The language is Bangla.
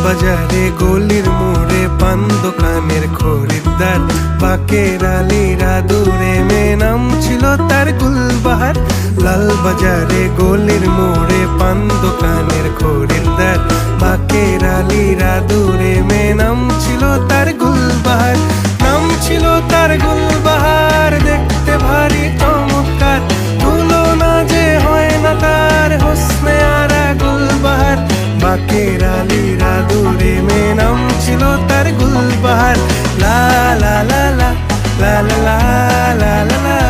বাজারে গলির মোড়ে পান দোকানের খরিদ্দার, বাকের আলীরা দূরে মেয়ে নাম ছিল তার গুলবাহার। লাল বাজারে গলির মোড়ে পান দোকানের খরিদ্দার, বাকের আলীরা দূরে মেয়ে নাম ছিল তার গুলবাহার। নাম ছিল তার গুলবাহার, দেখতে ভারী চমৎকার, তুলনা যে হয় না তার হোসনে আরা গুলবাহার। বাকের আলীরা দূরে মেয়ে নাম ছিল তার গুলবাহার। লা লা লা লা লা লা লা লা লা।